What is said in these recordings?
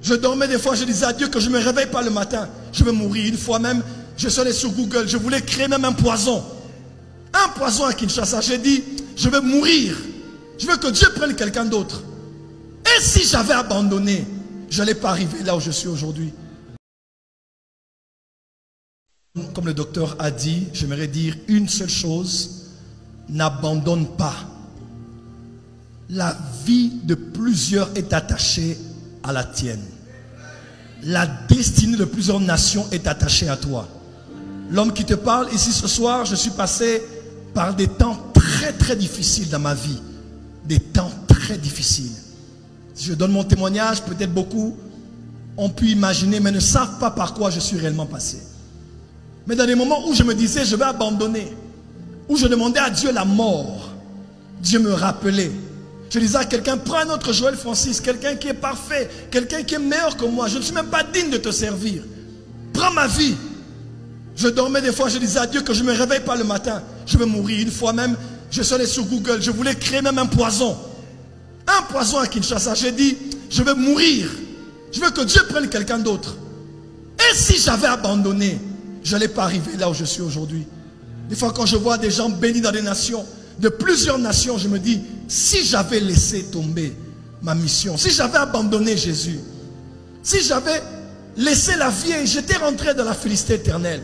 Je dormais des fois, je disais à Dieu que je ne me réveille pas le matin. Je vais mourir. Une fois même, je suis allé sur Google. Je voulais créer même un poison. Un poison à Kinshasa. J'ai dit, je vais mourir. Je veux que Dieu prenne quelqu'un d'autre. Et si j'avais abandonné, je n'allais pas arriver là où je suis aujourd'hui. Comme le docteur a dit, j'aimerais dire une seule chose. N'abandonne pas. La vie de plusieurs est attachée à la tienne. La destinée de plusieurs nations est attachée à toi. L'homme qui te parle ici ce soir, je suis passé par des temps très très difficiles dans ma vie. Des temps très difficiles. Si je donne mon témoignage, peut-être beaucoup ont pu imaginer, mais ne savent pas par quoi je suis réellement passé. Mais dans les moments où je me disais, je vais abandonner, où je demandais à Dieu la mort, Dieu me rappelait. Je disais à quelqu'un, prends un autre Joël Francis, quelqu'un qui est parfait, quelqu'un qui est meilleur que moi. Je ne suis même pas digne de te servir. Prends ma vie. Je dormais des fois, je disais à Dieu que je ne me réveille pas le matin. Je vais mourir. Une fois même, je suis allé sur Google. Je voulais créer même un poison. Un poison à Kinshasa. J'ai dit, je vais mourir. Je veux que Dieu prenne quelqu'un d'autre. Et si j'avais abandonné, je n'allais pas arriver là où je suis aujourd'hui. Des fois, quand je vois des gens bénis dans des nations, de plusieurs nations, je me dis, si j'avais laissé tomber ma mission, si j'avais abandonné Jésus, si j'avais laissé la vie et j'étais rentré dans la félicité éternelle,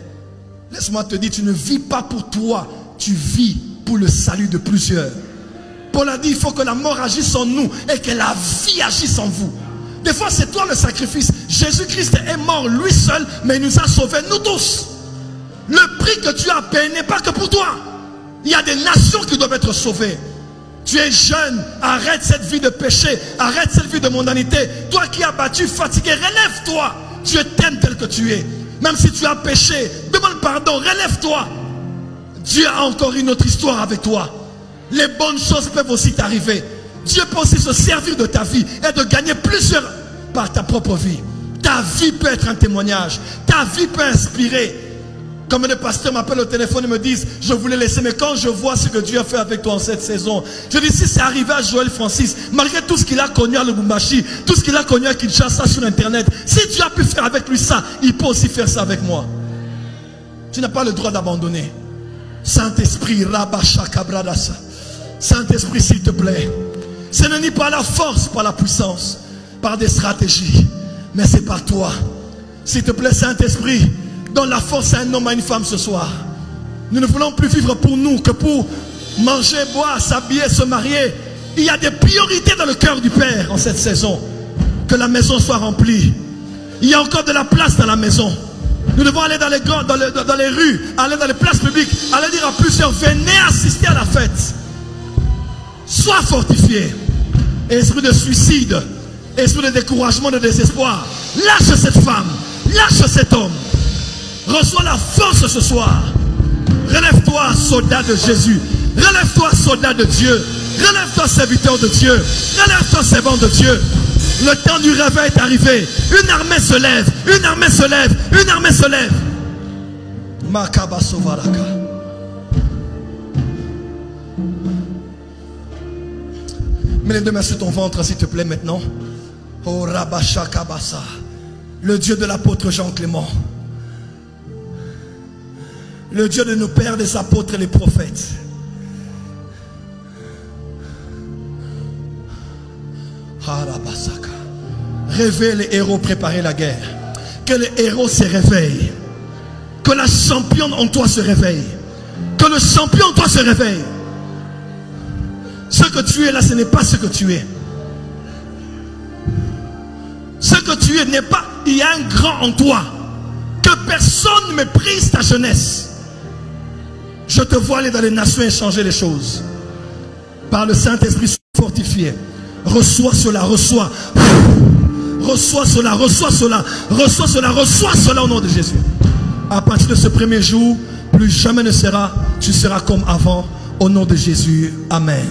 laisse-moi te dire, tu ne vis pas pour toi, tu vis pour le salut de plusieurs. Paul a dit, il faut que la mort agisse en nous et que la vie agisse en vous. Des fois, c'est toi le sacrifice. Jésus-Christ est mort lui seul, mais il nous a sauvés, nous tous. Le prix que tu as payé n'est pas que pour toi. Il y a des nations qui doivent être sauvées. Tu es jeune, arrête cette vie de péché, arrête cette vie de mondanité. Toi qui as battu, fatigué, relève-toi. Dieu t'aime tel que tu es. Même si tu as péché, demande pardon, relève-toi. Dieu a encore une autre histoire avec toi. Les bonnes choses peuvent aussi t'arriver. Dieu peut aussi se servir de ta vie et de gagner plusieurs par ta propre vie. Ta vie peut être un témoignage. Ta vie peut inspirer. Comme les pasteurs m'appellent au téléphone et me disent, je voulais laisser, mais quand je vois ce que Dieu a fait avec toi en cette saison, je dis, si c'est arrivé à Joël Francis, malgré tout ce qu'il a connu à Lubumbashi, tout ce qu'il a connu à Kinshasa sur Internet, si Dieu a pu faire avec lui ça, il peut aussi faire ça avec moi. Tu n'as pas le droit d'abandonner. Saint-Esprit, Rabashakabradasa. Saint-Esprit, s'il te plaît. Ce n'est ni par la force, par la puissance, par des stratégies, mais c'est par toi. S'il te plaît, Saint-Esprit, donne la force à un homme, à une femme ce soir. Nous ne voulons plus vivre pour nous que pour manger, boire, s'habiller, se marier. Il y a des priorités dans le cœur du Père en cette saison. Que la maison soit remplie. Il y a encore de la place dans la maison. Nous devons aller dans les rues, aller dans les places publiques, aller dire à plusieurs, venez assister à la fête. Sois fortifié. Esprit de suicide, esprit de découragement, de désespoir, lâche cette femme, lâche cet homme. Reçois la force ce soir. Relève-toi, soldat de Jésus. Relève-toi, soldat de Dieu. Relève-toi, serviteur de Dieu. Relève-toi, servant de Dieu. Le temps du réveil est arrivé. Une armée se lève. Une armée se lève. Une armée se lève. Makabasovaraka. Mets les deux mains sur ton ventre, s'il te plaît, maintenant. Oh, Rabashakabasa. Le Dieu de l'apôtre Jean Clément. Le Dieu de nos pères, des apôtres et les prophètes. Réveille les héros, préparer la guerre. Que les héros se réveillent. Que la championne en toi se réveille. Que le champion en toi se réveille. Ce que tu es là, ce n'est pas ce que tu es. Ce que tu es n'est pas, il y a un grand en toi. Que personne ne méprise ta jeunesse. Je te vois aller dans les nations et changer les choses. Par le Saint-Esprit fortifié. Reçois cela, reçois. Reçois cela, reçois cela. Reçois cela, reçois cela au nom de Jésus. À partir de ce premier jour, plus jamais ne sera, tu seras comme avant. Au nom de Jésus. Amen.